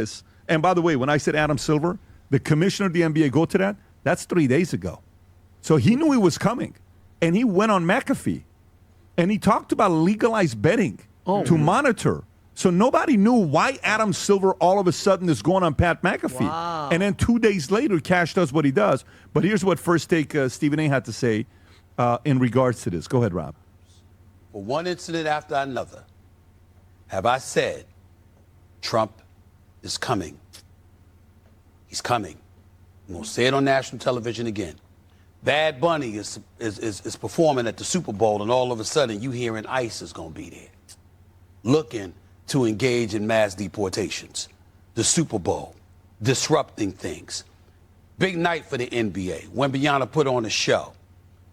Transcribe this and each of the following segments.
this. And by the way, when I said Adam Silver, the commissioner of the NBA, go to that, that's 3 days ago. So he knew he was coming. And he went on McAfee. And he talked about legalized betting to monitor. So nobody knew why Adam Silver all of a sudden is going on Pat McAfee. Wow. And then 2 days later, Cash does what he does. But here's what First Take Stephen A. had to say in regards to this. Go ahead, Rob. For one incident after another, have I said Trump is coming. He's coming. I'm going to say it on national television again. Bad Bunny is performing at the Super Bowl, and all of a sudden you hearing ICE is going to be there, looking to engage in mass deportations. The Super Bowl, disrupting things. Big night for the NBA. Wembanyama put on a show.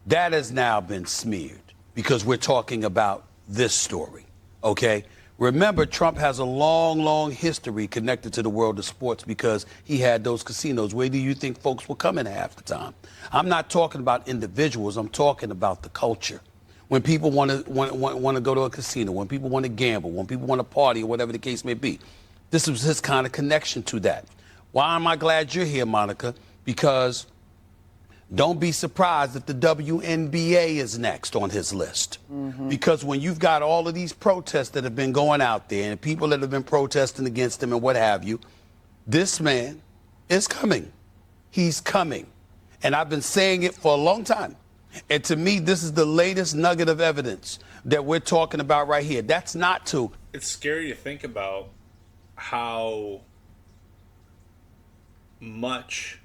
That has now been smeared because we're talking about this story, okay? Remember, Trump has a long, long history connected to the world of sports because he had those casinos. Where do you think folks were coming half the time? I'm not talking about individuals. I'm talking about the culture. When people want to go to a casino, when people want to gamble, when people want to party, or whatever the case may be. This was his kind of connection to that. Why am I glad you're here, Monica? Because don't be surprised if the WNBA is next on his list. Because when you've got all of these protests that have been going out there and people that have been protesting against him and what have you, this man is coming. He's coming. And I've been saying it for a long time. And to me, this is the latest nugget of evidence that we're talking about right here. That's not to. It's scary to think about how much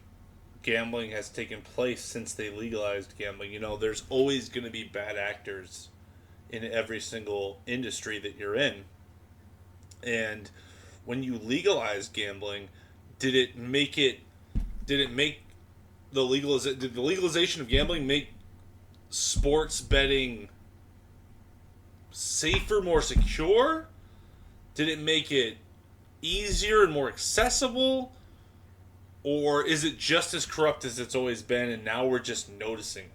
gambling has taken place since they legalized gambling. You know, there's always going to be bad actors in every single industry that you're in. And when you legalize gambling, did the legalization of gambling make sports betting safer, more secure? Did it make it easier and more accessible? Or is it just as corrupt as it's always been, and now we're just noticing it?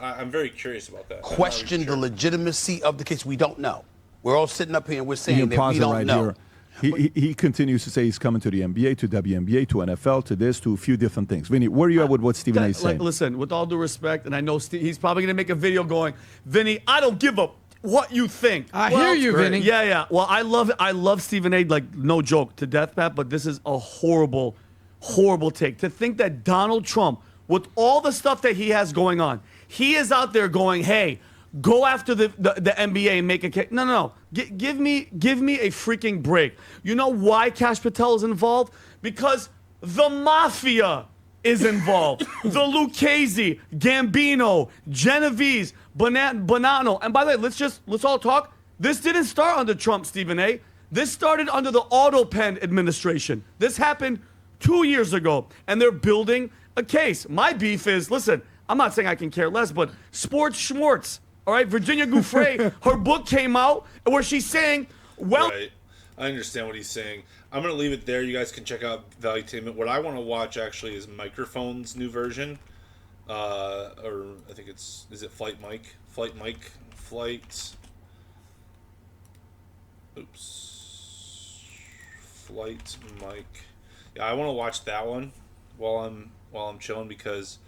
I'm very curious about that. Question the legitimacy of the case. We don't know. We're all sitting up here and we're saying that we don't know. He continues to say he's coming to the NBA, to WNBA, to NFL, to this, to a few different things. Vinny, where are you at with what Stephen A. is saying? Listen, with all due respect, and I know he's probably going to make a video going, Vinny, I don't give a what you think. I hear you, Vinny. Yeah. Well, I love Stephen A. like no joke to death, Pat. But this is a horrible, horrible take. To think that Donald Trump, with all the stuff that he has going on, he is out there going, "Hey, go after the NBA and make a case." No. Give me a freaking break. You know why Cash Patel is involved? Because the mafia is involved. The Lucchese, Gambino, Genovese, Bonanno. And by the way, let's all talk. This didn't start under Trump, Stephen A. This started under the AutoPen administration. This happened 2 years ago, and they're building a case. My beef is, listen, I'm not saying I can care less, but sports schmorts. All right, Virginia Gouffre, her book came out where she's saying, well... Right. I understand what he's saying. I'm going to leave it there. You guys can check out Valuetainment. What I want to watch, actually, is Microphone's new version. Or I think is it Flight Mic? Flight Mic. Yeah, I want to watch that one while I'm chilling because...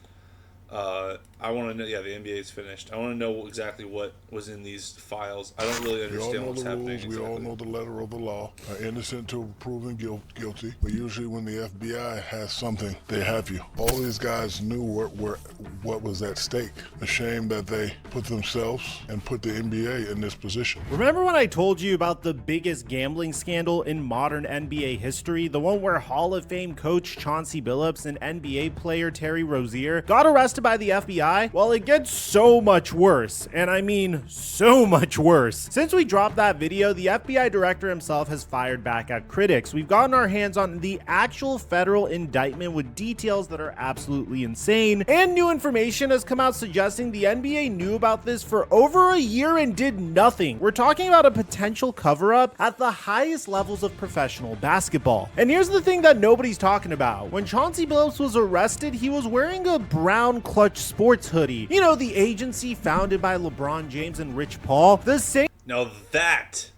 I want to know. Yeah, the NBA is finished. I want to know exactly what was in these files. I don't really understand what's happening. We all know the letter of the law. Innocent till proven guilty. But usually, when the FBI has something, they have you. All these guys knew what was at stake. A shame that they put themselves and put the NBA in this position. Remember when I told you about the biggest gambling scandal in modern NBA history? The one where Hall of Fame coach Chauncey Billups and NBA player Terry Rozier got arrested by the FBI? Well, it gets so much worse, and I mean so much worse. Since we dropped that video, the FBI director himself has fired back at critics. We've gotten our hands on the actual federal indictment with details that are absolutely insane, and new information has come out suggesting the NBA knew about this for over a year and did nothing. We're talking about a potential cover-up at the highest levels of professional basketball. And here's the thing that nobody's talking about. When Chauncey Billups was arrested, he was wearing a brown Klutch Sports hoodie. You know, the agency founded by LeBron James and Rich Paul. The same. Now that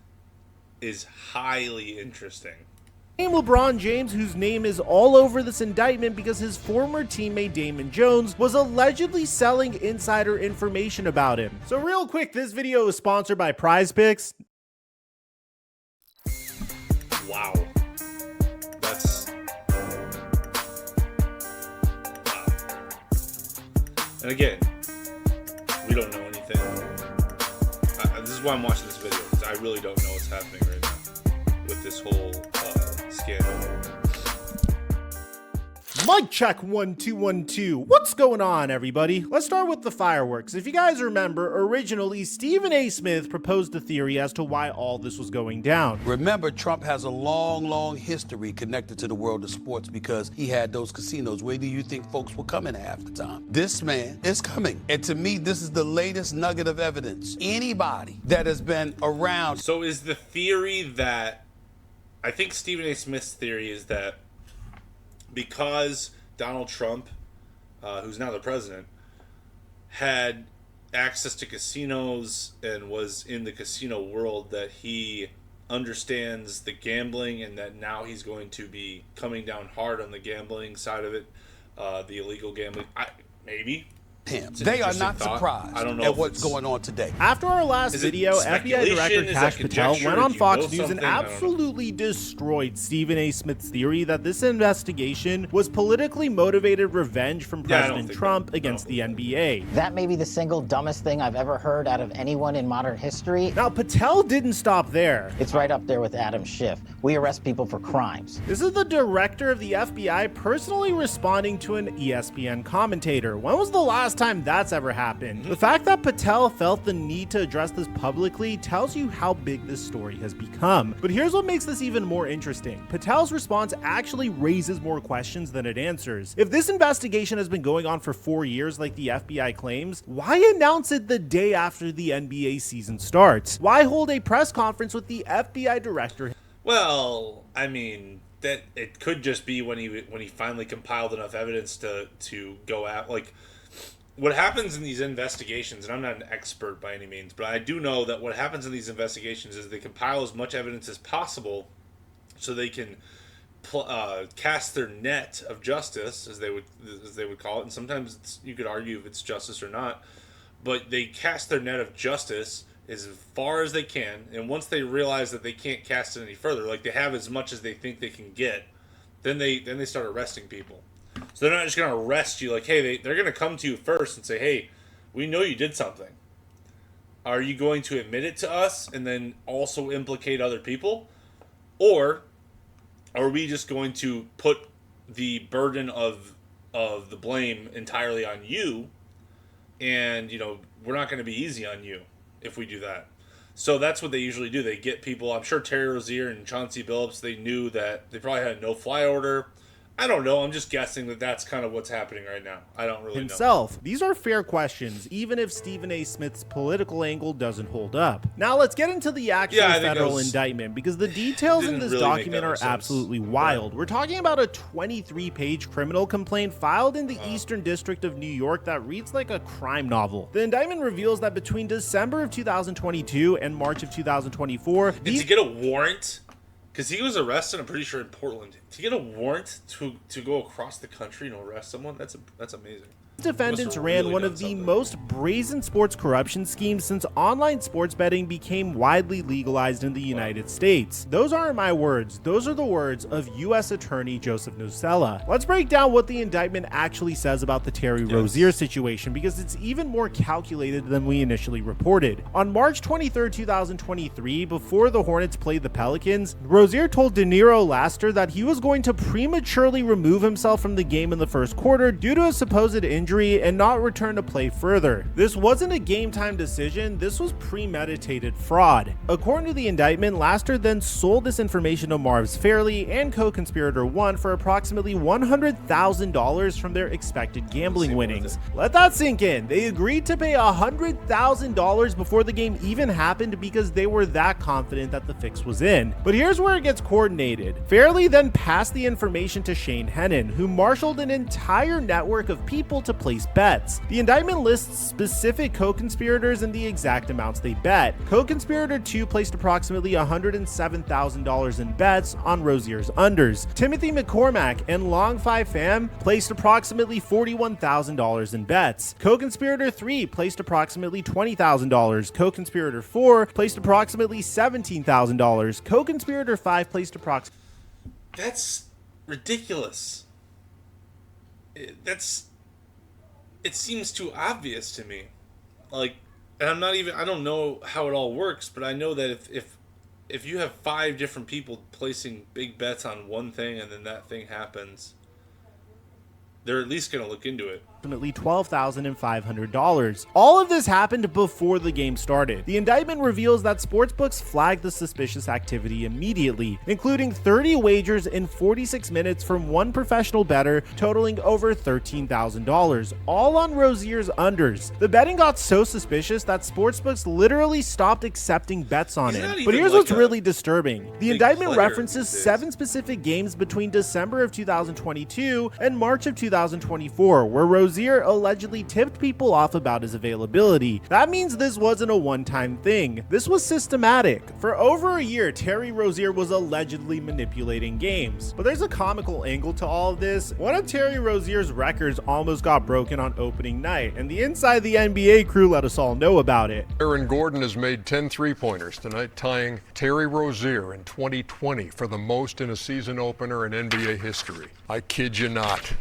is highly interesting. LeBron James, whose name is all over this indictment because his former teammate Damon Jones was allegedly selling insider information about him. So real quick, this video is sponsored by Prize Picks. Wow. That's... Wow. And again, we don't know anything. This is why I'm watching this video, because I really don't know what's happening right now with this whole scandal. Mic check 1 2 1 2. What's going on, everybody? Let's start with the fireworks. If you guys remember, originally Stephen A. Smith proposed a theory as to why all this was going down. Remember, Trump has a long history connected to the world of sports because he had those casinos. Where do you think folks were coming half the time? This man is coming. And to me, this is the latest nugget of evidence. Anybody that has been around. So is the theory that... I think Stephen A. Smith's theory is that because Donald Trump, who's now the president, had access to casinos and was in the casino world, that he understands the gambling and that now he's going to be coming down hard on the gambling side of it, the illegal gambling. Maybe. They are not surprised at what's going on today. After our last video, FBI Director Kash Patel went on Fox News and absolutely destroyed Stephen A. Smith's theory that this investigation was politically motivated revenge from President Trump against the NBA. That may be the single dumbest thing I've ever heard out of anyone in modern history. Now, Patel didn't stop there. It's right up there with Adam Schiff. We arrest people for crimes. This is the director of the FBI personally responding to an ESPN commentator. When was the last time that's ever happened? The fact that Patel felt the need to address this publicly tells you how big this story has become. But here's what makes this even more interesting. Patel's response actually raises more questions than it answers. If this investigation has been going on for 4 years like the FBI claims, why announce it the day after the NBA season starts? Why hold a press conference with the FBI director? Well, I mean, that it could just be when he finally compiled enough evidence to go out. Like, what happens in these investigations, and I'm not an expert by any means, but I do know that what happens in these investigations is they compile as much evidence as possible so they can cast their net of justice, as they would call it. And sometimes you could argue if it's justice or not, but they cast their net of justice as far as they can. And once they realize that they can't cast it any further, like they have as much as they think they can get, then they start arresting people. So they're not just going to arrest you like, hey, they're going to come to you first and say, hey, we know you did something. Are you going to admit it to us and then also implicate other people? Or are we just going to put the burden of the blame entirely on you? And, we're not going to be easy on you if we do that. So that's what they usually do. They get people, I'm sure Terry Rozier and Chauncey Billups, they knew that they probably had a no-fly order. I don't know. I'm just guessing that that's kind of what's happening right now. I don't really know. These are fair questions, even if Stephen A. Smith's political angle doesn't hold up. Now let's get into the actual federal indictment, because the details in this document are absolutely wild. We're talking about a 23-page criminal complaint filed in the Eastern District of New York that reads like a crime novel. The indictment reveals that between December of 2022 and March of 2024, did you get a warrant? Because he was arrested, I'm pretty sure, in Portland. To get a warrant to go across the country and arrest someone, that's amazing. Defendants ran one of the most brazen sports corruption schemes since online sports betting became widely legalized in the United States. Those aren't my words. Those are the words of U.S. Attorney Joseph Nocella. Let's break down what the indictment actually says about the Terry Rozier situation, because it's even more calculated than we initially reported. On March 23, 2023, before the Hornets played the Pelicans, Rozier told De Niro Laster that he was going to prematurely remove himself from the game in the first quarter due to a supposed injury and not return to play further. This wasn't a game time decision, this was premeditated fraud. According to the indictment, Laster then sold this information to Marv's Fairley and co-conspirator 1 for approximately $100,000 from their expected gambling winnings. Let that sink in. They agreed to pay $100,000 before the game even happened because they were that confident that the fix was in. But here's where it gets coordinated. Fairley then passed the information to Shane Hennon, who marshaled an entire network of people to place bets. The indictment lists specific co-conspirators and the exact amounts they bet. Co-conspirator 2 placed approximately $107,000 in bets on Rozier's unders. Timothy McCormack and Long 5 Fam placed approximately $41,000 in bets. Co-conspirator 3 placed approximately $20,000. Co-conspirator 4 placed approximately $17,000. Co-conspirator 5 placed approximately... That's ridiculous. It seems too obvious to me. Like, and I don't know how it all works, but I know that if you have 5 different people placing big bets on one thing and then that thing happens, they're at least going to look into it. $12,500. All of this happened before the game started. The indictment reveals that sportsbooks flagged the suspicious activity immediately, including 30 wagers in 46 minutes from one professional bettor, totaling over $13,000, all on Rozier's unders. The betting got so suspicious that sportsbooks literally stopped accepting bets on it. But here's what's really disturbing. The indictment references 7 specific games between December of 2022 and March of 2024, where Rozier allegedly tipped people off about his availability. That means this wasn't a one-time thing. This was systematic. For over a year, Terry Rozier was allegedly manipulating games. But there's a comical angle to all of this. One of Terry Rozier's records almost got broken on opening night, and the Inside the NBA crew let us all know about it. Aaron Gordon has made 10 three-pointers tonight, tying Terry Rozier in 2020 for the most in a season opener in NBA history. I kid you not.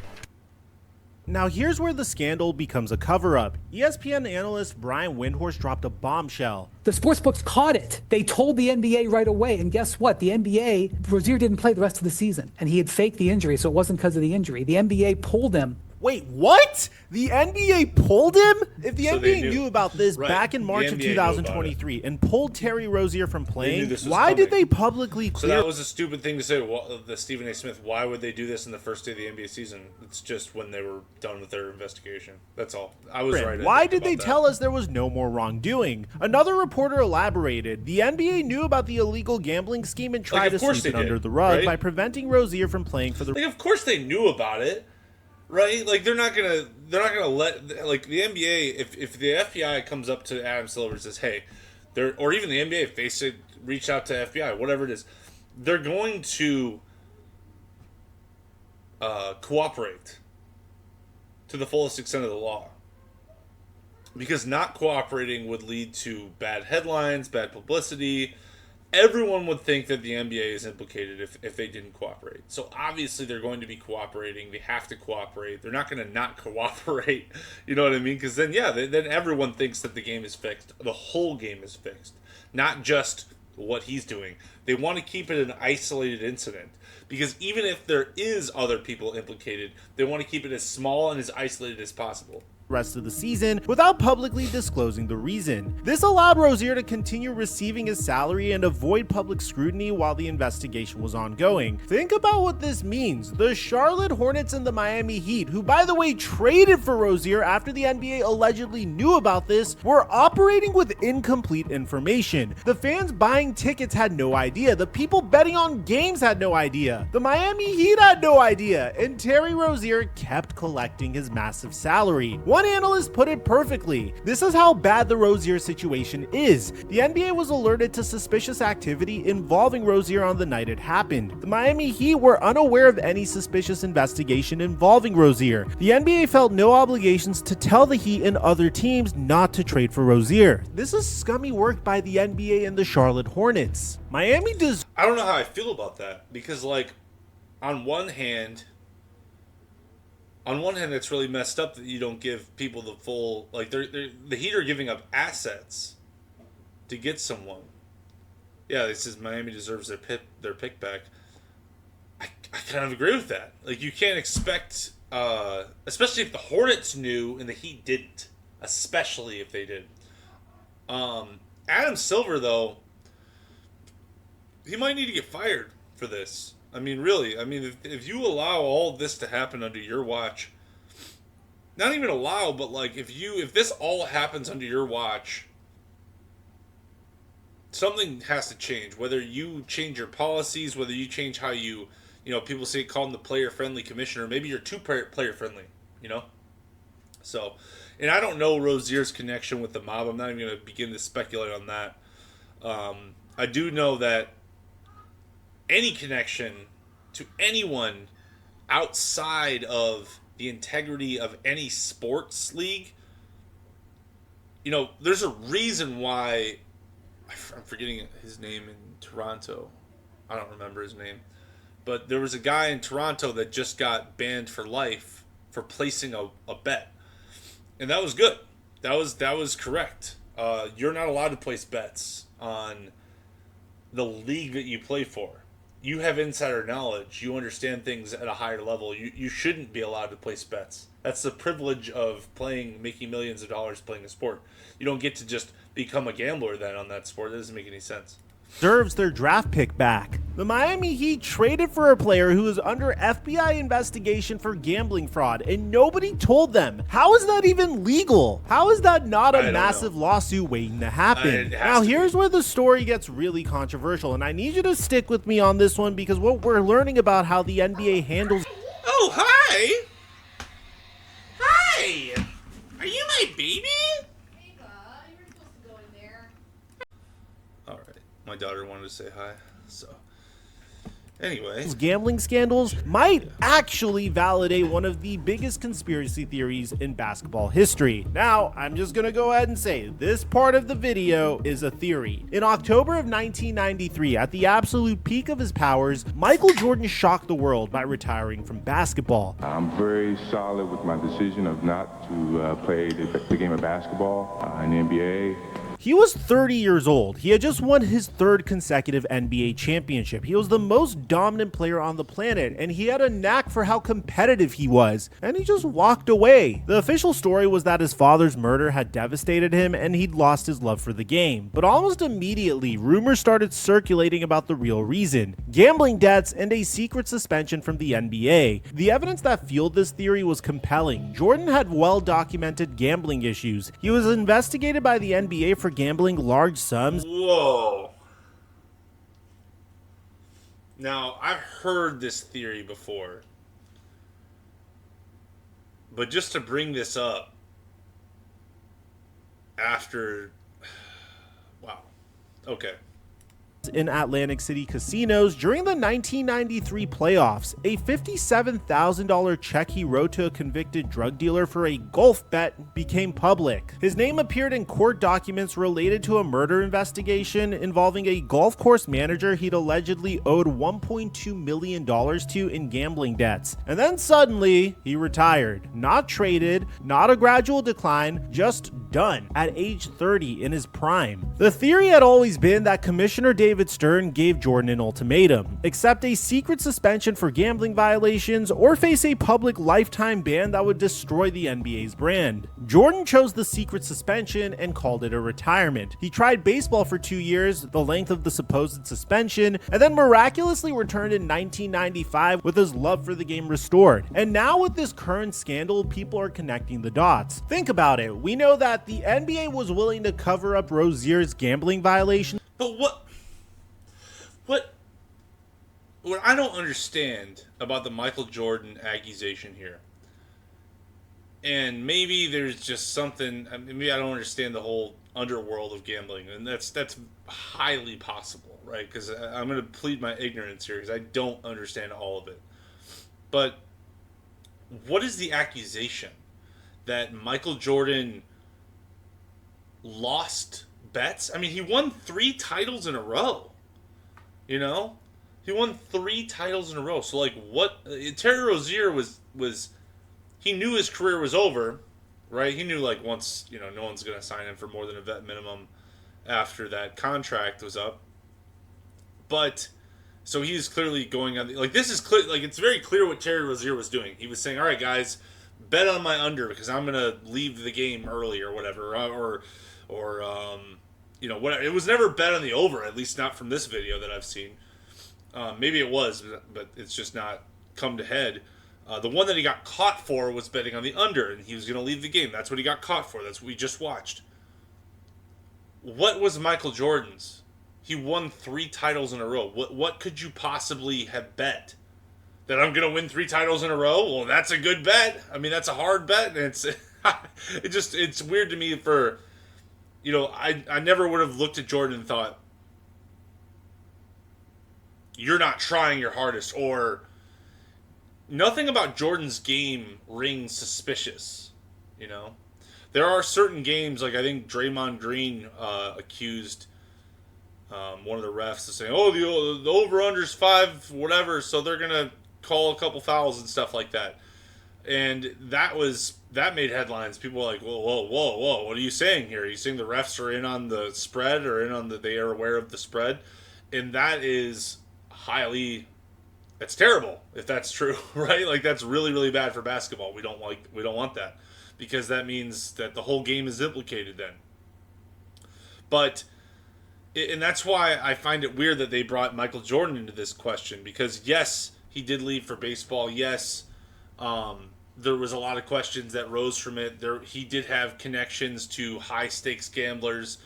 Now here's where the scandal becomes a cover-up. ESPN analyst Brian Windhorst dropped a bombshell. The sportsbooks caught it. They told the NBA right away, and guess what? The NBA, Rozier didn't play the rest of the season, and he had faked the injury, so it wasn't because of the injury. The NBA pulled him. Wait, what? The NBA pulled him? If the So NBA they knew about this Right. back in The March of NBA knew about 2023 and pulled Terry Rozier from playing, this was why did coming. they publicly So clear... that was a stupid thing to say. The Stephen A. Smith. Why would they do this in the first day of the NBA season? It's just when they were done with their investigation. That's all. I was right. Why did they tell us there was no more wrongdoing? Another reporter elaborated. The NBA knew about the illegal gambling scheme and tried to sweep it under the rug by preventing Rozier from playing for the... Like, of course they knew about it, right? Like, they're not gonna let, like, the NBA, if the FBI comes up to Adam Silver and says, hey, or even the NBA, if they said reach out to FBI, whatever it is, they're going to cooperate to the fullest extent of the law. Because not cooperating would lead to bad headlines, bad publicity. Everyone would think that the NBA is implicated if they didn't cooperate. So obviously they're going to be cooperating. They have to cooperate. They're not going to not cooperate. You know what I mean? Because then, yeah, then everyone thinks that the game is fixed. The whole game is fixed. Not just what he's doing. They want to keep it an isolated incident. Because even if there is other people implicated, they want to keep it as small and as isolated as possible. Rest of the season without publicly disclosing the reason. This allowed Rozier to continue receiving his salary and avoid public scrutiny while the investigation was ongoing. Think about what this means. The Charlotte Hornets and the Miami Heat, who by the way traded for Rozier after the NBA allegedly knew about this, were operating with incomplete information. The fans buying tickets had no idea. The people betting on games had no idea. The Miami Heat had no idea. And Terry Rozier kept collecting his massive salary. One analyst put it perfectly. This is how bad the Rozier situation is. The NBA was alerted to suspicious activity involving Rozier on the night it happened. The Miami Heat were unaware of any suspicious investigation involving Rozier. The NBA felt no obligations to tell the Heat and other teams not to trade for Rozier. This is scummy work by the NBA and the Charlotte Hornets. Miami does. I don't know how I feel about that. Because, like, on one hand, it's really messed up that you don't give people the full, like, the Heat are giving up assets to get someone. Yeah, this is Miami deserves their pick back. I kind of agree with that. Like, you can't expect, especially if the Hornets knew and the Heat didn't, especially if they did. Adam Silver, though, he might need to get fired for this. I mean, really. I mean, if you allow all this to happen under your watch, not even allow, but like if this all happens under your watch, something has to change. Whether you change your policies, whether you change how you know, people say call him the player-friendly commissioner. Maybe you're too player-friendly, you know? So, and I don't know Rozier's connection with the mob. I'm not even going to begin to speculate on that. I do know that any connection to anyone outside of the integrity of any sports league, there's a reason why. I'm forgetting his name in Toronto. I don't remember his name. But there was a guy in Toronto that just got banned for life for placing a bet. And that was good. That was correct. You're not allowed to place bets on the league that you play for. You have insider knowledge. You understand things at a higher level. You shouldn't be allowed to place bets. That's the privilege of making millions of dollars playing a sport. You don't get to just become a gambler then on that sport. That doesn't make any sense. Deserves their draft pick back. The Miami Heat traded for a player who is under FBI investigation for gambling fraud, and nobody told them. How is that even legal? How is that not a massive lawsuit waiting to happen? Now, here's where the story gets really controversial, and I need you to stick with me on this one because what we're learning about how the NBA handles. Oh, hi! Hi! Are you my baby? My daughter wanted to say hi, so anyway. Gambling scandals might actually validate one of the biggest conspiracy theories in basketball history. Now, I'm just gonna go ahead and say this part of the video is a theory. In October of 1993, at the absolute peak of his powers, Michael Jordan shocked the world by retiring from basketball. I'm very solid with my decision of not to play the game of basketball in the NBA. He was 30 years old. He had just won his third consecutive NBA championship. He was the most dominant player on the planet, and he had a knack for how competitive he was, and he just walked away. The official story was that his father's murder had devastated him, and he'd lost his love for the game. But almost immediately, rumors started circulating about the real reason: gambling debts and a secret suspension from the NBA. The evidence that fueled this theory was compelling. Jordan had well-documented gambling issues. He was investigated by the NBA for gambling large sums. Whoa. Now, I've heard this theory before. But just to bring this up after... Wow. Okay. In Atlantic City casinos during the 1993 playoffs. A $57,000 check he wrote to a convicted drug dealer for a golf bet became public. His name appeared in court documents related to a murder investigation involving a golf course manager he'd allegedly owed $1.2 million to in gambling debts. And then suddenly, he retired. Not traded, not a gradual decline, just done at age 30 in his prime. The theory had always been that Commissioner David Stern gave Jordan an ultimatum: accept a secret suspension for gambling violations or face a public lifetime ban that would destroy the NBA's brand. Jordan chose the secret suspension and called it a retirement. He tried baseball for 2 years, the length of the supposed suspension, and then miraculously returned in 1995 with his love for the game restored. And now with this current scandal, people are connecting the dots. Think about it. We know that the NBA was willing to cover up Rozier's gambling violations. But what I don't understand about the Michael Jordan accusation here, and maybe there's just something, maybe I don't understand the whole underworld of gambling, and that's highly possible, right? Because I'm going to plead my ignorance here because I don't understand all of it. But what is the accusation? That Michael Jordan lost bets? I mean, he won 3 titles in a row. You know? He won 3 titles in a row. So, like, what? Terry Rozier was he knew his career was over, right? He knew, like, once, no one's going to sign him for more than a vet minimum after that contract was up. But, so he's clearly going on, like, this is clear, like, it's very clear what Terry Rozier was doing. He was saying, all right, guys, bet on my under because I'm going to leave the game early or whatever, or whatever. It was never bet on the over, at least not from this video that I've seen. Maybe it was, but it's just not come to head. The one that he got caught for was betting on the under, and he was going to leave the game. That's what he got caught for. That's what we just watched. What was Michael Jordan's? He won 3 titles in a row. What could you possibly have bet? That I'm going to win 3 titles in a row? Well, that's a good bet. I mean, that's a hard bet. And it's weird to me for, I never would have looked at Jordan and thought, you're not trying your hardest, or nothing about Jordan's game rings suspicious, There are certain games, like I think Draymond Green accused one of the refs of saying, oh, the over-under's 5, whatever, so they're going to call a couple fouls and stuff like that. And that made headlines. People were like, whoa, what are you saying here? Are you saying the refs are in on the spread, or they are aware of the spread? And that is that's terrible if that's true, right? Like, that's really, really bad for basketball. We don't want that, because that means that the whole game is implicated then. And that's why I find it weird that they brought Michael Jordan into this question, because yes, he did leave for baseball. Yes, there was a lot of questions that rose from it. He did have connections to high stakes gamblers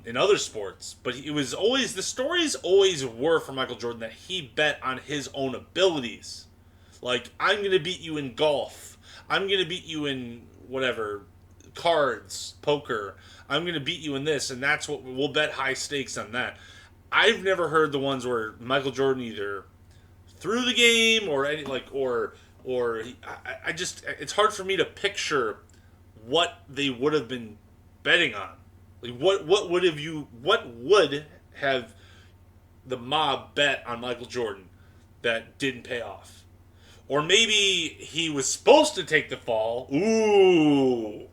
in other sports, but the stories always were for Michael Jordan that he bet on his own abilities. Like, I'm going to beat you in golf. I'm going to beat you in whatever, cards, poker. I'm going to beat you in this, and that's what we'll bet high stakes on that. I've never heard the ones where Michael Jordan either threw the game or it's hard for me to picture what they would have been betting on. Like, what would have the mob bet on Michael Jordan that didn't pay off? Or maybe he was supposed to take the fall. Ooh.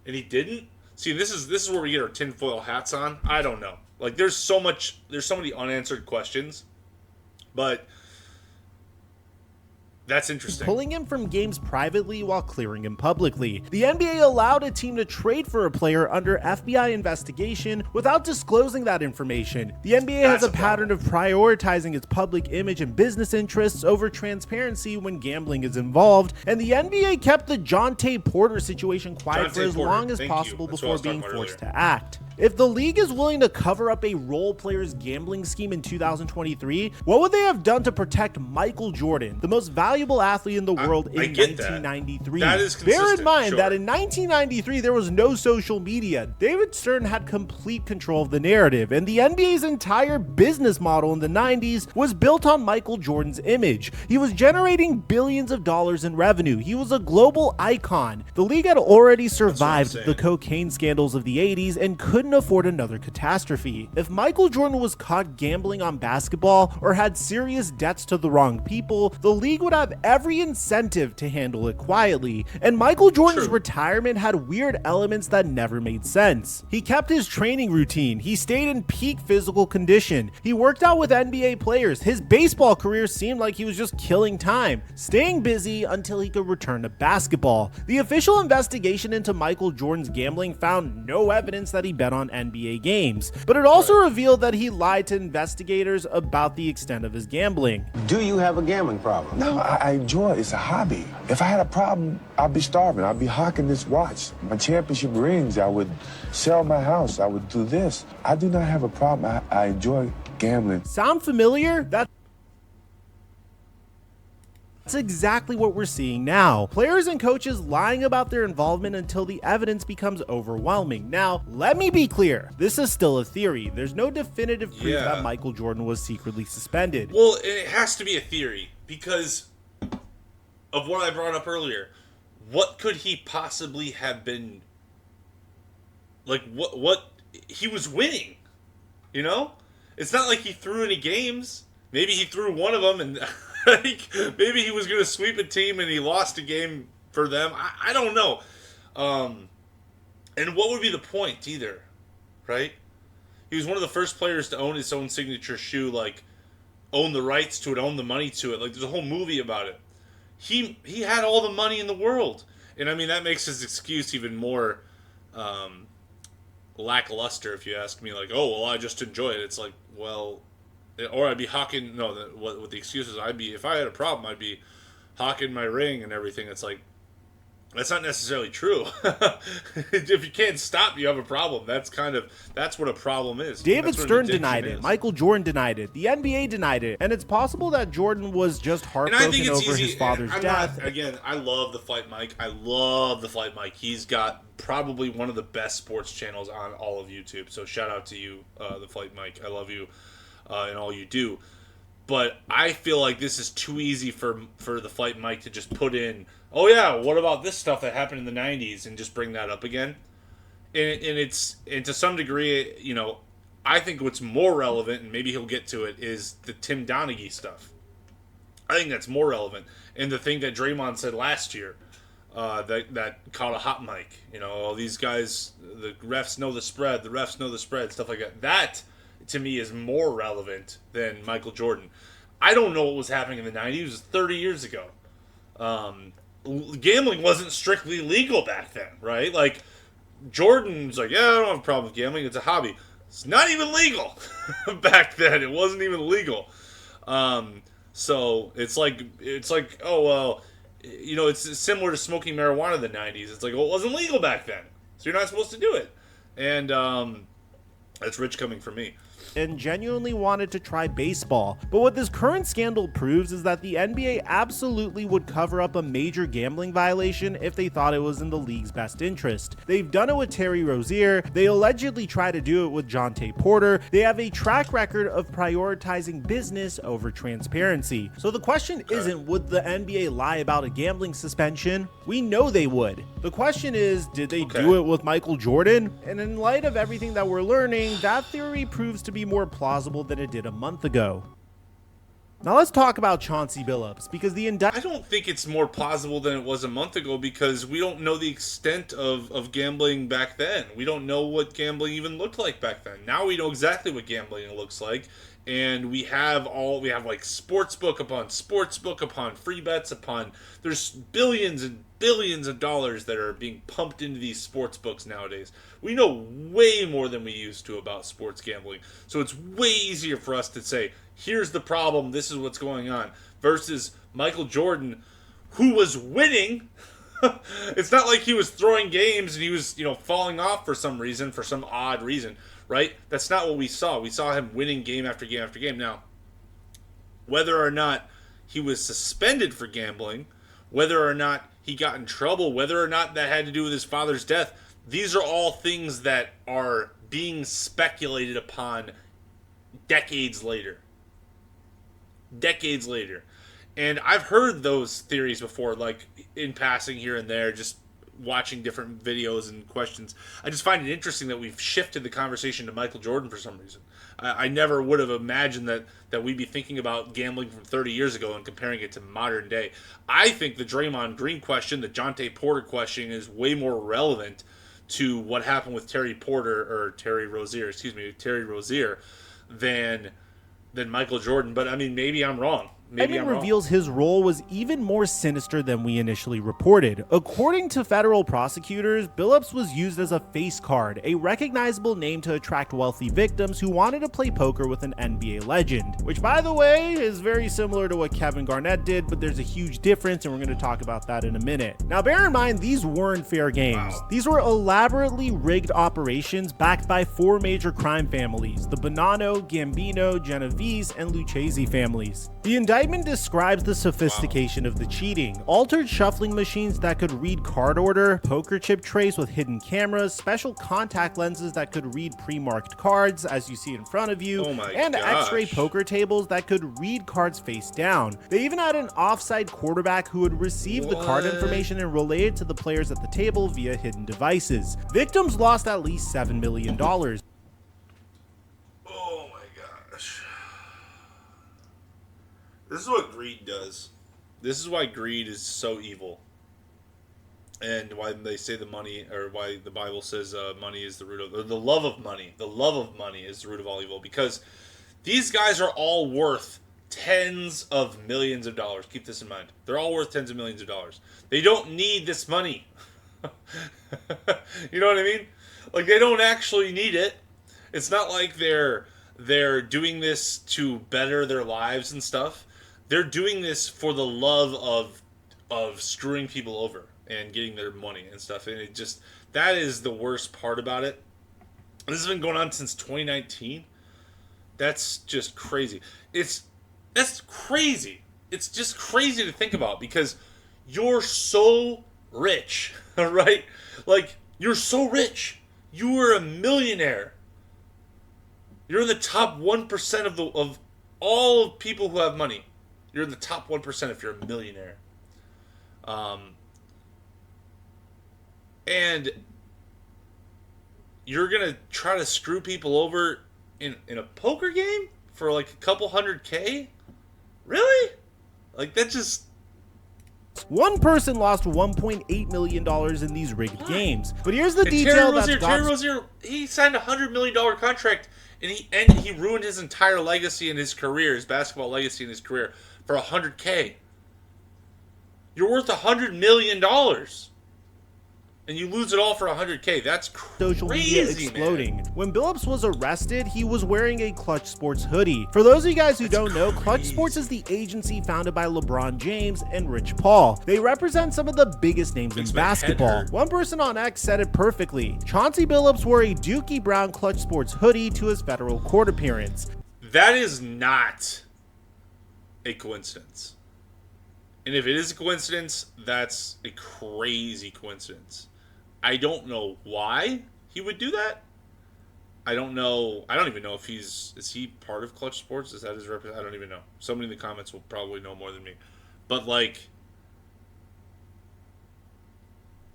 And he didn't? See, this is where we get our tinfoil hats on. I don't know. Like, there's so many unanswered questions. But that's interesting. Pulling him from games privately while clearing him publicly. The NBA allowed a team to trade for a player under FBI investigation without disclosing that information. The NBA has a pattern of prioritizing its public image and business interests over transparency when gambling is involved, and the NBA kept the Jonte Porter situation quiet for as long as possible before being forced to act. If the league is willing to cover up a role player's gambling scheme in 2023, what would they have done to protect Michael Jordan, the most valuable athlete in the world in 1993? That is consistent. Bear in mind that in 1993, there was no social media. David Stern had complete control of the narrative, and the NBA's entire business model in the 90s was built on Michael Jordan's image. He was generating billions of dollars in revenue. He was a global icon. The league had already survived the cocaine scandals of the 80s and couldn't afford another catastrophe. If Michael Jordan was caught gambling on basketball or had serious debts to the wrong people, the league would have every incentive to handle it quietly. And Michael Jordan's retirement had weird elements that never made sense. He kept his training routine. He stayed in peak physical condition. He worked out with NBA players. His baseball career seemed like he was just killing time, staying busy until he could return to basketball. The official investigation into Michael Jordan's gambling found no evidence that he bet on NBA games, but it also revealed that he lied to investigators about the extent of his gambling. Do you have a gambling problem? No, I enjoy it. It's a hobby. If I had a problem, I'd be starving. I'd be hawking this watch. My championship rings, I would sell my house. I would do this. I do not have a problem. I enjoy gambling. Sound familiar? That's exactly what we're seeing now. Players and coaches lying about their involvement until the evidence becomes overwhelming. Now, let me be clear. This is still a theory. There's no definitive proof that Michael Jordan was secretly suspended. Well, it has to be a theory because of what I brought up earlier. What could he possibly have been? Like, what he was winning, It's not like he threw any games. Maybe he threw one of them and maybe he was going to sweep a team and he lost a game for them. I don't know. And what would be the point either, right? He was one of the first players to own his own signature shoe, like own the rights to it, own the money to it. Like, there's a whole movie about it. He had all the money in the world. And I mean, that makes his excuse even more lackluster, if you ask me. Like, oh, well, I just enjoy it. It's like, well, or I'd be hawking. No, what the excuse is, if I had a problem, I'd be hawking my ring and everything. It's like, That's not necessarily true. If you can't stop, you have a problem. That's what a problem is. David That's what Stern an addiction denied it. is. Michael Jordan denied it. The NBA denied it. And it's possible that Jordan was just And I heartbroken think it's over easy. his father's I'm death. Not, again, I love the Flight Mike. I love the Flight Mike. He's got probably one of the best sports channels on all of YouTube. So shout out to you, the Flight Mike. I love you and all you do. But I feel like this is too easy for the Flight Mike to just put in, oh yeah, what about this stuff that happened in the 90s and just bring that up again. And to some degree, you know, I think what's more relevant, and maybe he'll get to it, is the Tim Donaghy stuff. I think that's more relevant. And the thing that Draymond said last year, that caught a hot mic. You know, all these guys, the refs know the spread, stuff like that. That, to me, is more relevant than Michael Jordan. I don't know what was happening in the 90s. It was 30 years ago. Gambling wasn't strictly legal back then, right? Like, Jordan's like, yeah, I don't have a problem with gambling. It's a hobby. It's not even legal back then. It wasn't even legal. So it's like, oh, well, you know, it's similar to smoking marijuana in the 90s. It's like, well, it wasn't legal back then, so you're not supposed to do it. And that's rich coming from me. And genuinely wanted to try baseball. But what this current scandal proves is that the NBA absolutely would cover up a major gambling violation if they thought it was in the league's best interest. They've done it with Terry Rozier. They allegedly try to do it with Jonte Porter. They have a track record of prioritizing business over transparency. So the question isn't, would the NBA lie about a gambling suspension? We know they would. The question is, did they do it with Michael Jordan? And in light of everything that we're learning, that theory proves to be more plausible than it did a month ago. Now let's talk about Chauncey Billups, because the I don't think it's more plausible than it was a month ago, because we don't know the extent of gambling back then. We don't know what gambling even looked like back then. Now we know exactly what gambling looks like, and we have like sportsbook upon free bets upon, there's billions and billions of dollars that are being pumped into these sports books nowadays. We know way more than we used to about sports gambling. So it's way easier for us to say, here's the problem, this is what's going on, versus Michael Jordan, who was winning. It's not like he was throwing games and he was, you know, falling off for some reason, for some odd reason, right? That's not what we saw. We saw him winning game after game after game. Now, whether or not he was suspended for gambling, whether or not he got in trouble, whether or not that had to do with his father's death, these are all things that are being speculated upon decades later. And I've heard those theories before, like in passing here and there, just watching different videos and questions. I just find it interesting that we've shifted the conversation to Michael Jordan for some reason. I never would have imagined that we'd be thinking about gambling from 30 years ago and comparing it to modern day. I think the Draymond Green question, the Jonte Porter question, is way more relevant to what happened with Terry Rozier, than Michael Jordan. But I mean, maybe I'm wrong. Edmond reveals his role was even more sinister than we initially reported. According to federal prosecutors, Billups was used as a face card, a recognizable name to attract wealthy victims who wanted to play poker with an NBA legend, which, by the way, is very similar to what Kevin Garnett did, but there's a huge difference, and we're going to talk about that in a minute. Now, bear in mind, these weren't fair games. These were elaborately rigged operations backed by 4 major crime families: the Bonanno, Gambino, Genovese, and Lucchese families. The indictment describes the sophistication of the cheating: altered shuffling machines that could read card order, poker chip trays with hidden cameras, special contact lenses that could read pre-marked cards, as you see in front of you, and X-ray poker tables that could read cards face down. They even had an offside quarterback who would receive the card information and relay it to the players at the table via hidden devices. Victims lost at least $7 million. This is what greed does. This is why greed is so evil. And why they say the money, or why the Bible says money is the root of, or the love of money. The love of money is the root of all evil. Because these guys are all worth tens of millions of dollars. Keep this in mind. They're all worth tens of millions of dollars. They don't need this money. You know what I mean? Like, they don't actually need it. It's not like they're doing this to better their lives and stuff. They're doing this for the love of screwing people over. and getting their money and stuff. And that is the worst part about it. This has been going on since 2019. That's just crazy. That's crazy. It's just crazy to think about because you're so rich, right? Like, you're so rich. You are a millionaire. You're in the top 1% of all people who have money. You're in the top 1% if you're a millionaire. And you're going to try to screw people over in a poker game for like a couple $100K? Really? Like, that just... One person lost $1.8 million in these rigged games. But here's the detail Terry Rozier, he signed a $100 million contract, and he ruined his entire legacy in his career, his basketball legacy in his career, for $100K. You're worth $100 million. And you lose it all for $100K. That's crazy, social media exploding. Man. When Billups was arrested, he was wearing a Klutch Sports hoodie. For those of you guys who don't know, Klutch Sports is the agency founded by LeBron James and Rich Paul. They represent some of the biggest names in basketball. One person on X said it perfectly. Chauncey Billups wore a Dookie Brown Klutch Sports hoodie to his federal court appearance. That is not a coincidence. And if it is a coincidence, that's a crazy coincidence. I don't know why he would do that. I don't know. I don't even know if is he part of Klutch Sports? Is that his I don't even know. Somebody in the comments will probably know more than me. But like,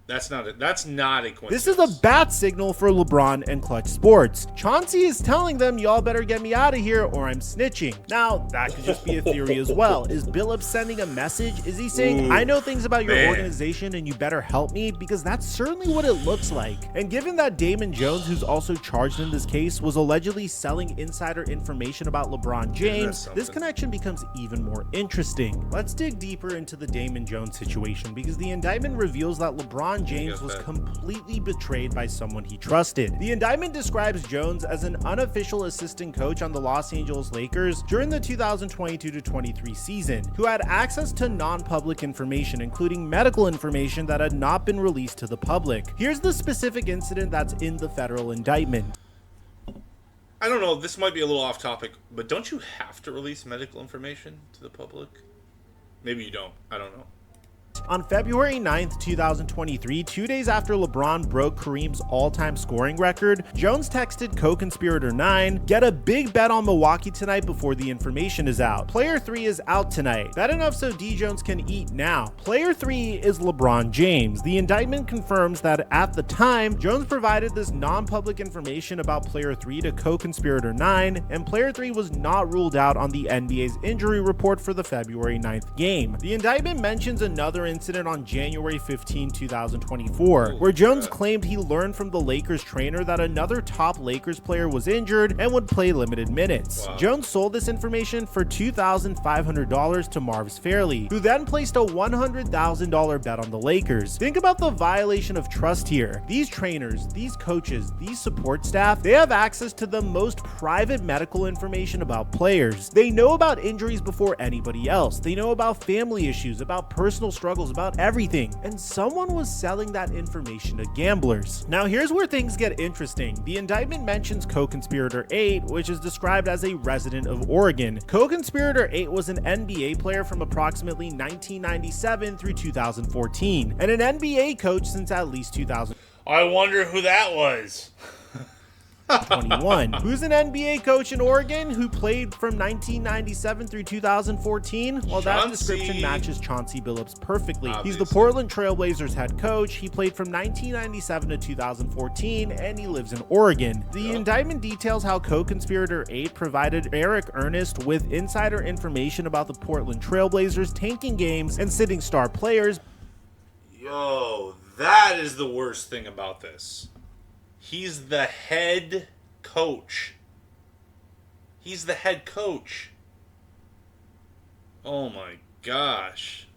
that's not a coincidence. This is a bat signal for LeBron and Klutch Sports. Chauncey is telling them, y'all better get me out of here or I'm snitching. Now, that could just be a theory as well. Is Billups sending a message? Is he saying, I know things about your organization and you better help me? Because that's certainly what it looks like. And given that Damon Jones, who's also charged in this case, was allegedly selling insider information about LeBron James, this connection becomes even more interesting. Let's dig deeper into the Damon Jones situation because the indictment reveals that LeBron James was completely betrayed by someone he trusted. The indictment describes Jones as an unofficial assistant coach on the Los Angeles Lakers during the 2022-23 season, who had access to non-public information, including medical information that had not been released to the public. Here's the specific incident that's in the federal indictment. I don't know, this might be a little off topic, but don't you have to release medical information to the public? Maybe you don't. I don't know. On February 9th, 2023, 2 days after LeBron broke Kareem's all-time scoring record, Jones texted co-conspirator 9, "Get a big bet on Milwaukee tonight before the information is out. Player 3 is out tonight. Bet enough so D. Jones can eat now." Player 3 is LeBron James. The indictment confirms that at the time, Jones provided this non-public information about Player 3 to co-conspirator 9, and Player 3 was not ruled out on the NBA's injury report for the February 9th game. The indictment mentions another incident on January 15, 2024, where Jones claimed he learned from the Lakers trainer that another top Lakers player was injured and would play limited minutes. Jones sold this information for $2,500 to Marvis Fairley, who then placed a $100,000 bet on the Lakers. Think about the violation of trust here. These trainers, these coaches, these support staff, they have access to the most private medical information about players. They know about injuries before anybody else. They know about family issues, about personal struggles, about everything, and someone was selling that information to gamblers. Now here's where things get interesting. The indictment mentions co-conspirator 8, which is described as a resident of Oregon. Co-conspirator 8 was an NBA player from approximately 1997 through 2014, and an NBA coach since at least 2000. I wonder who that was. 21. Who's an NBA coach in Oregon who played from 1997 through 2014? Well, that description matches Chauncey Billups perfectly. Obviously. He's the Portland Trailblazers head coach. He played from 1997 to 2014, and he lives in Oregon. The indictment details how co-conspirator 8 provided Eric Ernest with insider information about the Portland Trailblazers tanking games and sitting star players. Yo, that is the worst thing about this. He's the head coach. He's the head coach. Oh my gosh.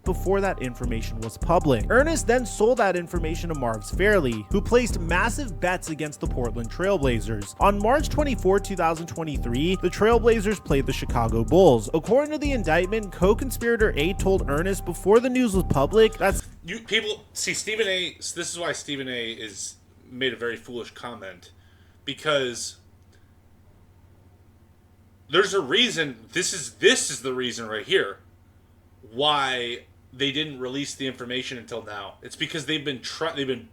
before that information was public. Ernest then sold that information to Marv's Fairley, who placed massive bets against the Portland Trailblazers. On March 24, 2023, the Trailblazers played the Chicago Bulls. According to the indictment, co-conspirator A told Ernest before the news was public that people see Stephen A. This is why Stephen A. is made a very foolish comment, because there's a reason. This is the reason right here why they didn't release the information until now. It's because they've been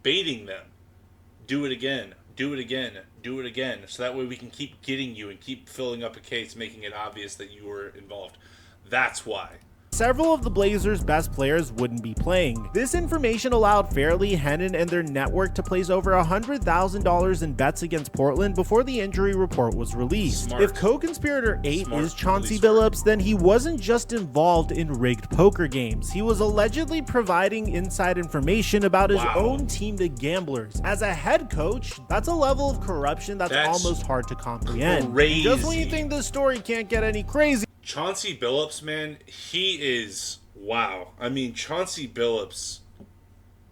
baiting them. Do it again. Do it again. Do it again. So that way we can keep getting you and keep filling up a case, making it obvious that you were involved. That's why. several of the Blazers' best players wouldn't be playing. This information allowed Fairley, Hennon, and their network to place over $100,000 in bets against Portland before the injury report was released. Smart. If co-conspirator 8 Smart. is Chauncey Really smart. Billups, then he wasn't just involved in rigged poker games. He was allegedly providing inside information about his own team to gamblers. As a head coach, that's a level of corruption that's almost hard to comprehend. Crazy. Just when you think this story can't get any crazy. Chauncey Billups, man, he is, wow. I mean, Chauncey Billups,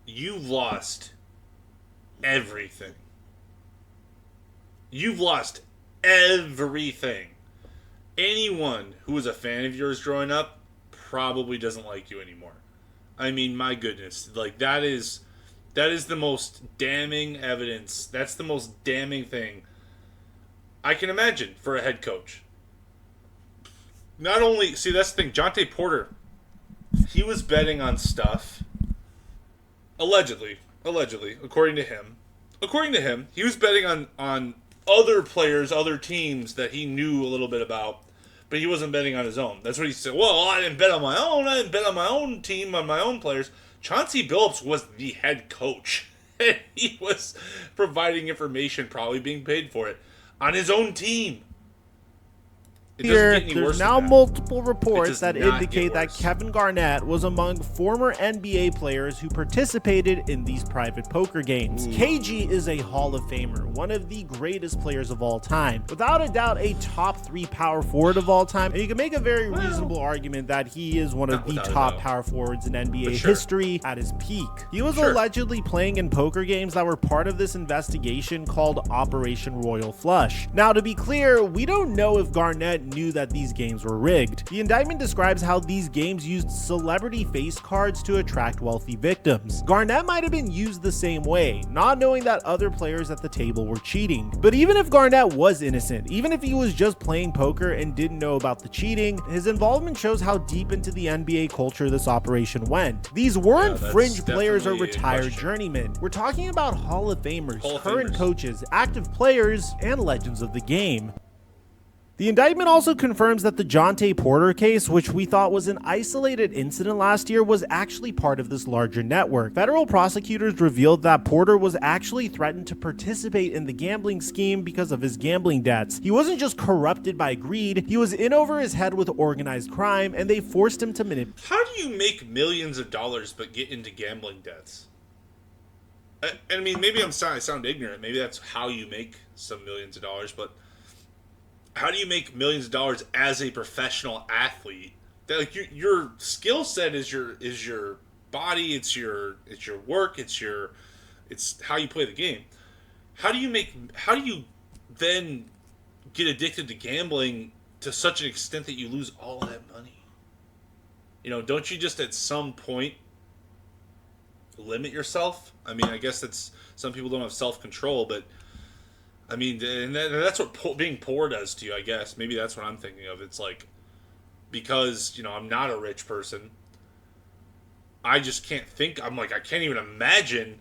you've lost everything. You've lost everything. Anyone who was a fan of yours growing up probably doesn't like you anymore. I mean, my goodness. Like, that is the most damning evidence. That's the most damning thing I can imagine for a head coach. Not only, see, that's the thing, Jonte Porter, he was betting on stuff, allegedly, according to him, he was betting on other players, other teams that he knew a little bit about, but he wasn't betting on his own. That's what he said. Well, I didn't bet on my own. I didn't bet on my own team, on my own players. Chauncey Billups was the head coach. He was providing information, probably being paid for it, on his own team. Here, there's now multiple reports that indicate that Kevin Garnett was among former NBA players who participated in these private poker games. KG is a Hall of Famer, one of the greatest players of all time. Without a doubt, a top 3 power forward of all time, and you can make a very reasonable argument that he is one of the top power forwards in NBA history at his peak. He was allegedly playing in poker games that were part of this investigation called Operation Royal Flush. Now, to be clear, we don't know if Garnett knew that these games were rigged. The indictment describes how these games used celebrity face cards to attract wealthy victims. Garnett might have been used the same way, not knowing that other players at the table were cheating. But even if Garnett was innocent, even if he was just playing poker and didn't know about the cheating, his involvement shows how deep into the NBA culture this operation went. These weren't fringe players or retired journeymen. We're talking about Hall of Famers, current coaches, active players, and legends of the game. The indictment also confirms that the Jonte Porter case, which we thought was an isolated incident last year, was actually part of this larger network. Federal prosecutors revealed that Porter was actually threatened to participate in the gambling scheme because of his gambling debts. He wasn't just corrupted by greed, he was in over his head with organized crime, and they forced him to manipulate. How do you make millions of dollars but get into gambling debts? I mean, maybe I sound ignorant. Maybe that's how you make some millions of dollars, but how do you make millions of dollars as a professional athlete? Like your skill set is your body, it's your work, it's how you play the game. How do you then get addicted to gambling to such an extent that you lose all that money? You know, don't you just at some point limit yourself? I mean, I guess that's, some people don't have self-control, but I mean, and that's what being poor does to you, I guess. Maybe that's what I'm thinking of. It's like, because, you know, I'm not a rich person, I just can't think. I'm like, I can't even imagine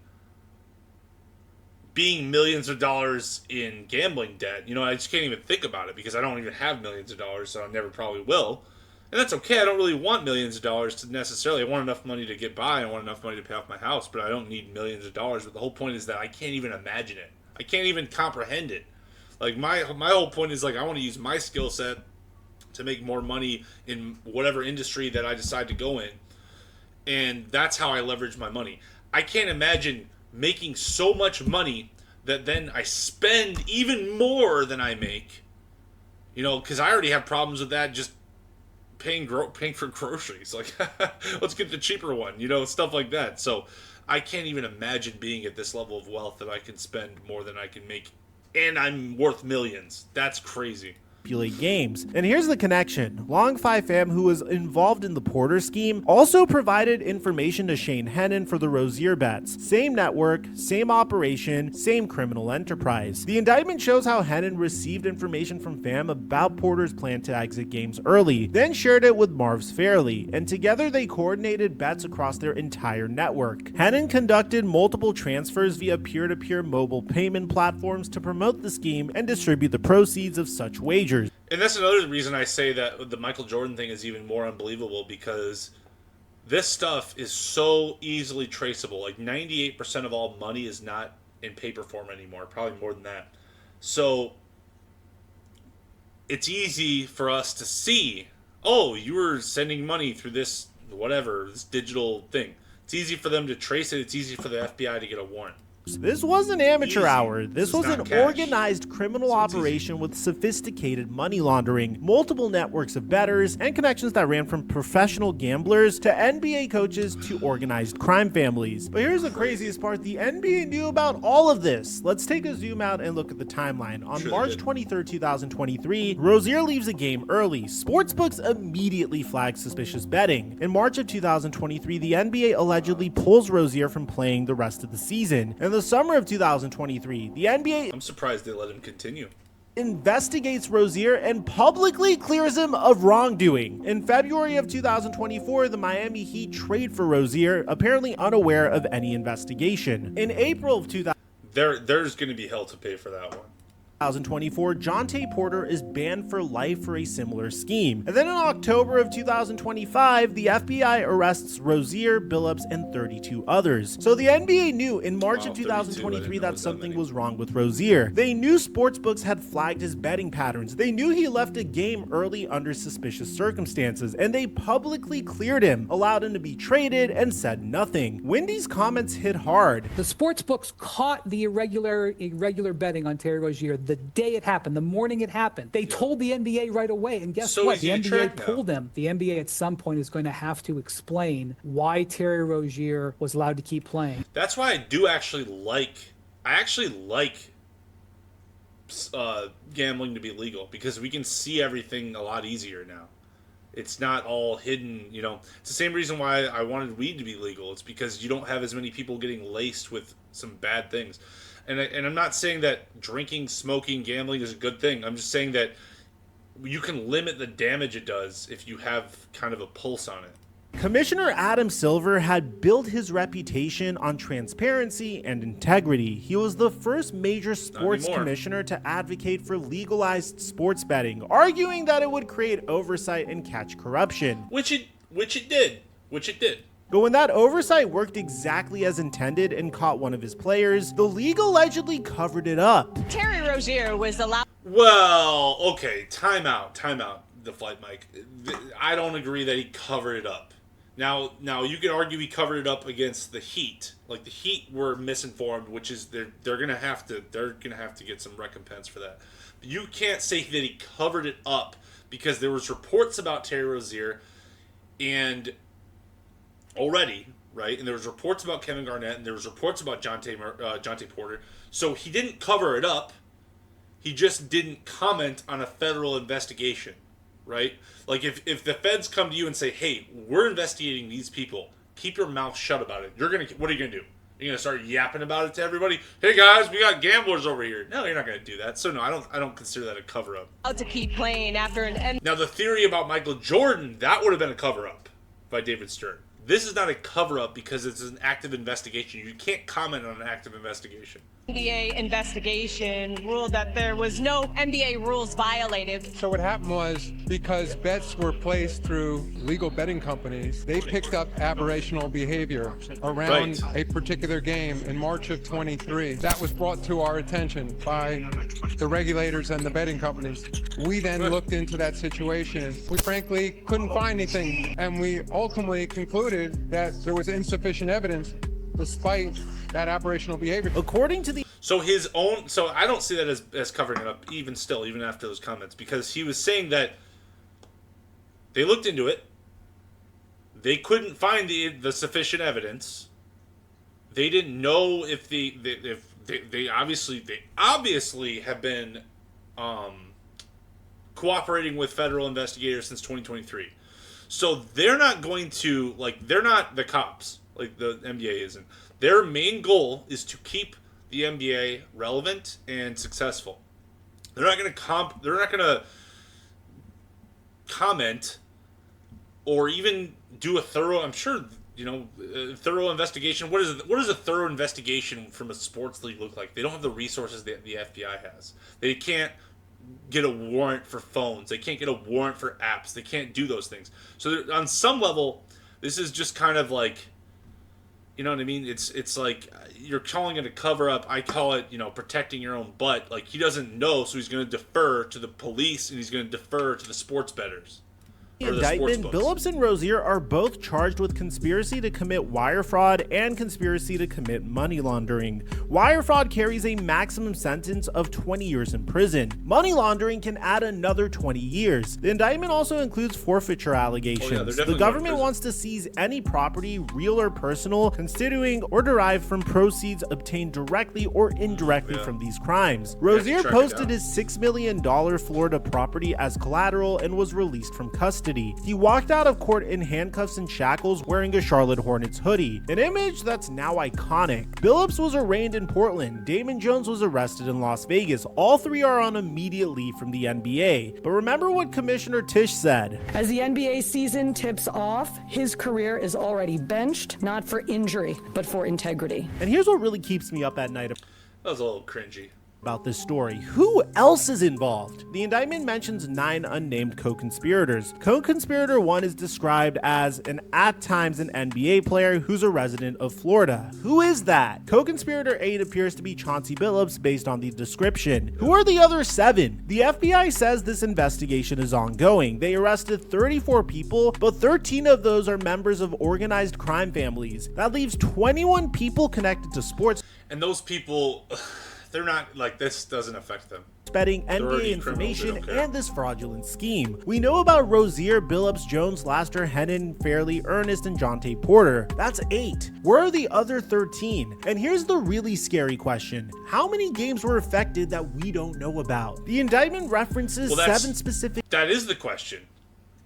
being millions of dollars in gambling debt. You know, I just can't even think about it because I don't even have millions of dollars, so I never probably will. And that's okay. I don't really want millions of dollars to necessarily. I want enough money to get by. I want enough money to pay off my house, but I don't need millions of dollars. But the whole point is that I can't even imagine it. I can't even comprehend it. Like, my whole point is, like, I want to use my skill set to make more money in whatever industry that I decide to go in. And that's how I leverage my money. I can't imagine making so much money that then I spend even more than I make. You know, because I already have problems with that just paying for groceries. Like, let's get the cheaper one, you know, stuff like that. So I can't even imagine being at this level of wealth that I can spend more than I can make, and I'm worth millions. That's crazy. Games. And here's the connection. Long Fi Fam, who was involved in the Porter scheme, also provided information to Shane Hennon for the Rozier bets. Same network, same operation, same criminal enterprise. The indictment shows how Hennon received information from Fam about Porter's plan to exit games early, then shared it with Marv's Fairley, and together they coordinated bets across their entire network. Hennon conducted multiple transfers via peer-to-peer mobile payment platforms to promote the scheme and distribute the proceeds of such wagers. And that's another reason I say that the Michael Jordan thing is even more unbelievable, because this stuff is so easily traceable. Like 98% of all money is not in paper form anymore, probably more than that. So it's easy for us to see, oh, you were sending money through this, whatever, this digital thing. It's easy for them to trace it. It's easy for the FBI to get a warrant. This was an amateur hour. This was an cash. Organized criminal operation with sophisticated money laundering, multiple networks of bettors, and connections that ran from professional gamblers to NBA coaches to organized crime families. But here's the craziest part. The NBA knew about all of this. Let's take a zoom out and look at the timeline. On March 23, 2023, Rozier leaves a game early. Sportsbooks immediately flag suspicious betting. In March of 2023, the NBA allegedly pulls Rozier from playing the rest of the season. In the summer of 2023, the NBA... I'm surprised they let him continue. ...investigates Rozier and publicly clears him of wrongdoing. In February of 2024, the Miami Heat trade for Rozier, apparently unaware of any investigation. In April of 2024, there's going to be hell to pay for that one. 2024, Jonte Porter is banned for life for a similar scheme. And then in October of 2025, the FBI arrests Rozier, Billups, and 32 others. So the NBA knew in March of 2023 that something was wrong with Rozier. They knew sportsbooks had flagged his betting patterns. They knew he left a game early under suspicious circumstances, and they publicly cleared him, allowed him to be traded, and said nothing. Wendy's comments hit hard. The sportsbooks caught the irregular betting on Terry Rozier the day it happened, the morning it happened. They told the NBA right away, and guess what? The NBA pulled them. The NBA at some point is going to have to explain why Terry Rozier was allowed to keep playing. That's why I do actually like gambling to be legal, because we can see everything a lot easier now. It's not all hidden, you know. It's the same reason why I wanted weed to be legal. It's because you don't have as many people getting laced with some bad things. And I'm not saying that drinking, smoking, gambling is a good thing. I'm just saying that you can limit the damage it does if you have kind of a pulse on it. Commissioner Adam Silver had built his reputation on transparency and integrity. He was the first major sports commissioner to advocate for legalized sports betting, arguing that it would create oversight and catch corruption. Which it did. But when that oversight worked exactly as intended and caught one of his players, the league allegedly covered it up. Terry Rozier was allowed... Well, okay, time out, the flight mic. I don't agree that he covered it up. Now you could argue he covered it up against the Heat. Like, the Heat were misinformed, which is they're gonna have to get some recompense for that. But you can't say that he covered it up because there was reports about Terry Rozier and already, right? And there was reports about Kevin Garnett, and there was reports about Jonte Porter. So he didn't cover it up. He just didn't comment on a federal investigation, right? Like, if the feds come to you and say, hey, we're investigating these people, keep your mouth shut about it. What are you gonna do? You're gonna start yapping about it to everybody? Hey guys, we got gamblers over here. No, you're not gonna do that. So no, I don't consider that a cover up. to keep playing after an end. Now the theory about Michael Jordan, that would have been a cover up by David Stern. This is not a cover-up because it's an active investigation. You can't comment on an active investigation. NBA investigation ruled that there was no NBA rules violated. So what happened was, because bets were placed through legal betting companies, they picked up aberrational behavior around a particular game in March of 23. That was brought to our attention by the regulators and the betting companies. We then looked into that situation. We frankly couldn't find anything, and we ultimately concluded that there was insufficient evidence despite that aberrational behavior. According to the... So I don't see that as covering it up, even after those comments, because he was saying that They looked into it. They couldn't find the sufficient evidence. They didn't know if they obviously have been cooperating with federal investigators since 2023. So they're not going to, they're not the cops like the NBA isn't. Their main goal is to keep the NBA relevant and successful. They're not going to comment or even do a thorough, I'm sure, thorough investigation. What does a thorough investigation from a sports league look like? They don't have the resources that the FBI has. They can't get a warrant for phones. They can't get a warrant for apps. They can't do those things. So on some level, this is just kind of like, you know what I mean? It's like you're calling it a cover up. I call it, protecting your own butt. Like, he doesn't know, so he's going to defer to the police and he's going to defer to the sports bettors. Indictment, Billups and Rozier are both charged with conspiracy to commit wire fraud and conspiracy to commit money laundering. Wire fraud carries a maximum sentence of 20 years in prison. Money laundering can add another 20 years. The indictment also includes forfeiture allegations. The government wants to seize any property, real or personal, constituting or derived from proceeds obtained directly or indirectly from these crimes. Rozier posted his $6 million Florida property as collateral and was released from custody. He walked out of court in handcuffs and shackles wearing a Charlotte Hornets hoodie, an image that's now iconic. Billups was arraigned in Portland. Damon Jones was arrested in Las Vegas. All three are on immediate leave from the NBA. But remember what Commissioner Tisch said. As the NBA season tips off, his career is already benched, not for injury, but for integrity. And here's what really keeps me up at night. That was a little cringy. About this story. Who else is involved? The indictment mentions 9 unnamed co-conspirators. Co-conspirator 1 is described as at times an NBA player who's a resident of Florida. Who is that? Co-conspirator 8 appears to be Chauncey Billups based on the description. Who are the other 7? The FBI says this investigation is ongoing. They arrested 34 people, but 13 of those are members of organized crime families. That leaves 21 people connected to sports. And those people, they're not, this doesn't affect them. Betting, NBA information, and this fraudulent scheme. We know about Rozier, Billups, Jones, Laster, Hennon, Fairley, Ernest, and Jonte Porter. That's 8. Where are the other 13? And here's the really scary question. How many games were affected that we don't know about? The indictment references 7 specific... That is the question.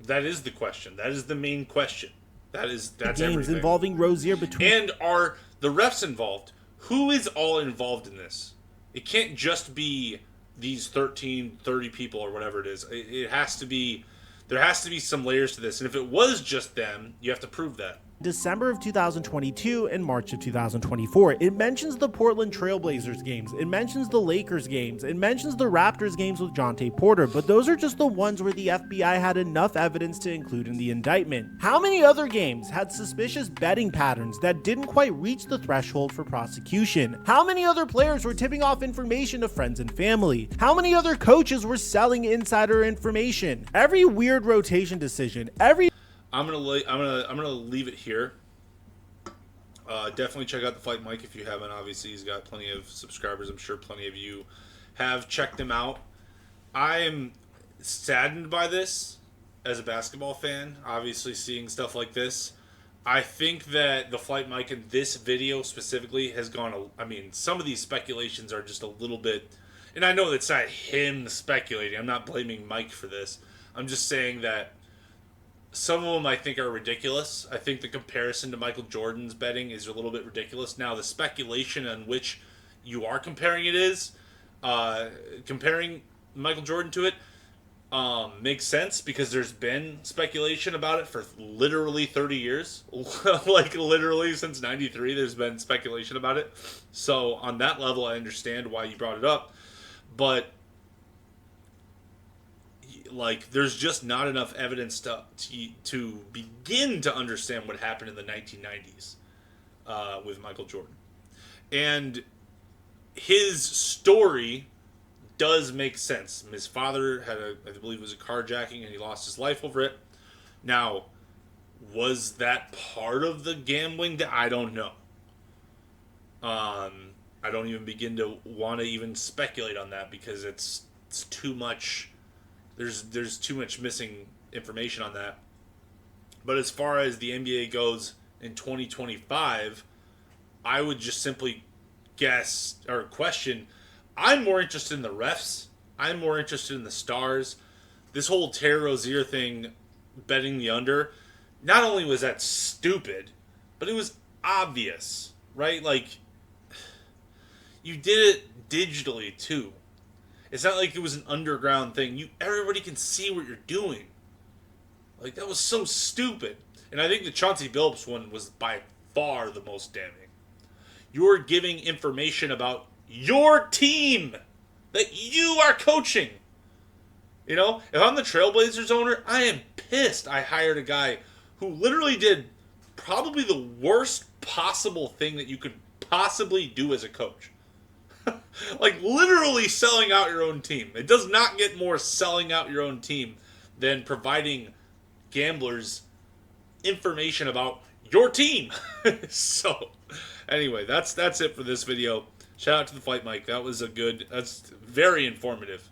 That is the question. That is the main question. That's games everything. Involving Rozier between... And are the refs involved? Who is all involved in this? It can't just be these 13, 30 people or whatever it is. It has to be, there has to be some layers to this. And if it was just them, you have to prove that. December of 2022 and March of 2024. It mentions the Portland Trailblazers games. It mentions the Lakers games. It mentions the Raptors games with Jonte Porter, but those are just the ones where the FBI had enough evidence to include in the indictment. How many other games had suspicious betting patterns that didn't quite reach the threshold for prosecution? How many other players were tipping off information to friends and family? How many other coaches were selling insider information? Every weird rotation decision, I'm gonna leave it here. Definitely check out the Fight Mike if you haven't. Obviously, he's got plenty of subscribers. I'm sure plenty of you have checked him out. I am saddened by this as a basketball fan. Obviously, seeing stuff like this, I think that the Fight Mike in this video specifically has gone. I mean, some of these speculations are just a little bit, and I know that's not him speculating. I'm not blaming Mike for this. I'm just saying that some of them I think are ridiculous. I think the comparison to Michael Jordan's betting is a little bit ridiculous. Now, the speculation on which you are comparing it is, comparing Michael Jordan to it, makes sense because there's been speculation about it for literally 30 years. Literally since 93, there's been speculation about it. So on that level, I understand why you brought it up. But there's just not enough evidence to begin to understand what happened in the 1990s with Michael Jordan. And his story does make sense. His father had I believe it was a carjacking, and he lost his life over it. Now, was that part of the gambling? I don't know. I don't even begin to want to even speculate on that because it's too much. There's too much missing information on that. But as far as the NBA goes in 2025, I would just simply guess or question. I'm more interested in the refs. I'm more interested in the stars. This whole Terry Rozier thing, betting the under, not only was that stupid, but it was obvious, right? Like, you did it digitally too. It's not like it was an underground thing. Everybody can see what you're doing. Like, that was so stupid. And I think the Chauncey Billups one was by far the most damning. You're giving information about your team that you are coaching. You know, if I'm the Trailblazers owner, I am pissed I hired a guy who literally did probably the worst possible thing that you could possibly do as a coach. Like, literally selling out your own team. It does not get more selling out your own team than providing gamblers information about your team. So, anyway, that's it for this video. Shout out to the Fight Mike. That's very informative.